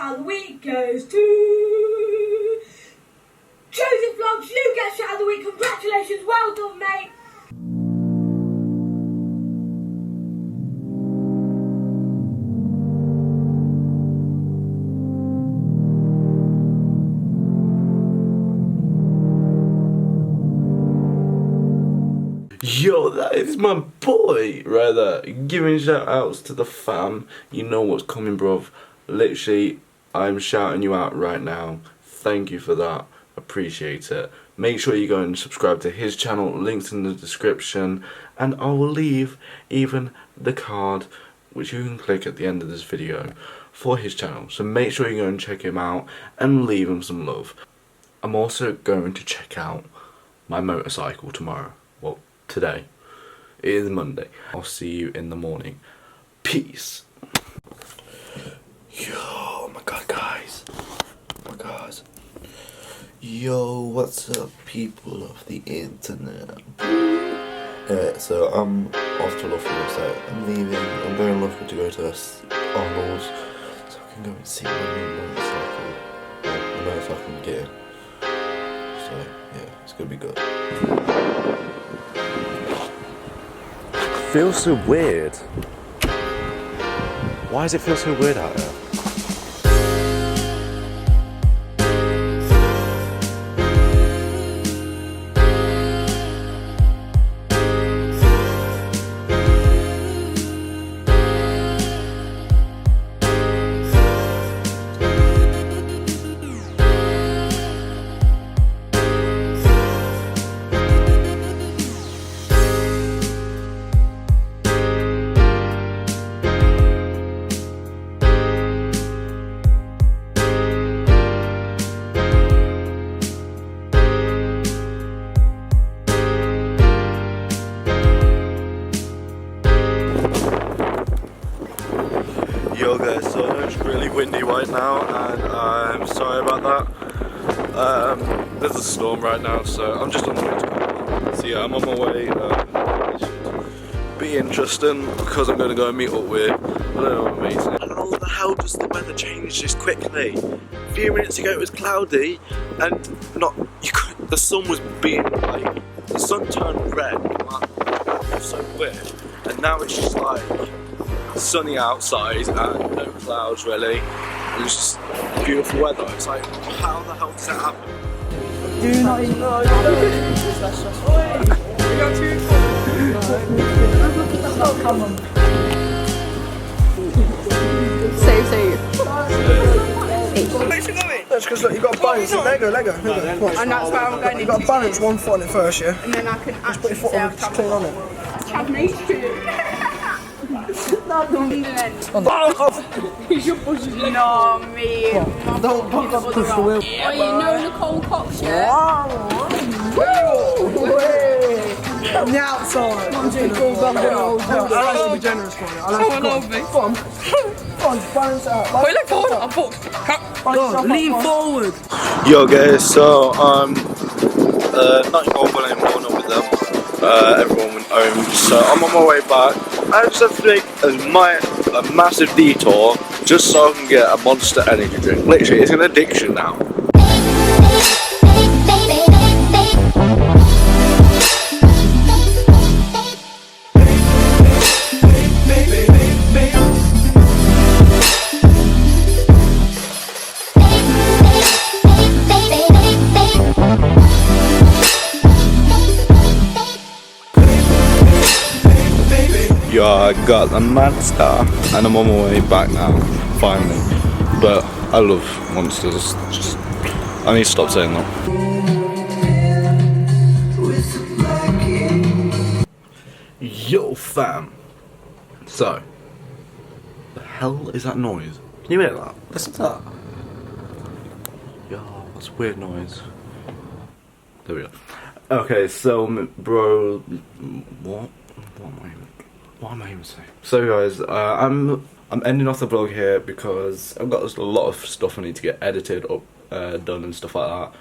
out of the week goes to Joseph Vlogs. You get shout out of the week. Congratulations, well done, mate. Yo, that is my boy right there. Giving shout outs to the fam. You know what's coming, bruv. Literally, I'm shouting you out right now. Thank you for that. Appreciate it. Make sure you go and subscribe to his channel. Links in the description. And I will leave even the card, which you can click at the end of this video, for his channel. So make sure you go and check him out and leave him some love. I'm also going to check out my motorcycle tomorrow. Well, today. It is Monday. I'll see you in the morning. Peace. Yo, oh my god, guys. Oh my god. Yo, what's up, people of the internet? So I'm off to Loughborough, so I'm leaving. I'm going to Loughborough to go to Arnold's, so I can go and see my new motorcycle. Well, the motorcycle I'm getting. So yeah, it's gonna be good. Feels so weird. Why does it feel so weird out here? Yo guys, so it's really windy right now and I'm sorry about that. There's a storm right now, so I'm just on the way to go. So yeah, I'm on my way. It should be interesting because I'm going to go and meet up with a little amazing. How the hell does the weather change this quickly? A few minutes ago it was cloudy and the sun was being like, the sun turned red. Like, it was so weird. And now it's just like sunny outside and no clouds really, and it's just beautiful weather. It's like, how the hell does that happen? Do not ignore it. You got two. Come on. Save. Where's you going? That's because look, you got to balance it. Lego. And that's where I'm going. You got to balance one foot on it first, yeah? And then I can actually put your foot on it, clean on it. Chad needs to. No, me. Don't push the wheel. Oh, you know Nicole Cox, yeah? On the outside. I like to be generous for you. I like to be. Come on, balance it out. Wait, look forward. I'm fucked. Lean forward. Yo guys, so not involved anymore, not with them. Everyone went home, so I'm on my way back. I just have to make a massive detour just so I can get a Monster energy drink. Literally, it's an addiction now. Yo, I got the Monster and I'm on my way back now, finally. But I love Monsters, just I need to stop saying that. Yo fam! So, the hell is that noise? Can you hear that? Listen to that. Yo, that's a weird noise. There we go. Okay, so bro, what am I even saying? So guys, I'm ending off the vlog here because I've got a lot of stuff I need to get edited up, done and stuff like that.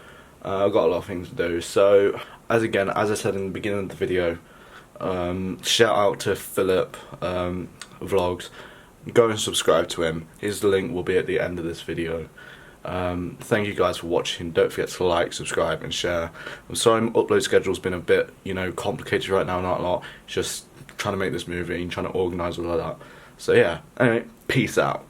I've got a lot of things to do. So as I said in the beginning of the video, shout out to Philip Vlogs go and subscribe to him. His link will be at the end of this video. Thank you guys for watching. Don't forget to like, subscribe and share. I'm sorry my upload schedule's been a bit, you know, complicated right now, not a lot. Just trying to make this movie and trying to organise all of that. So yeah, anyway, peace out.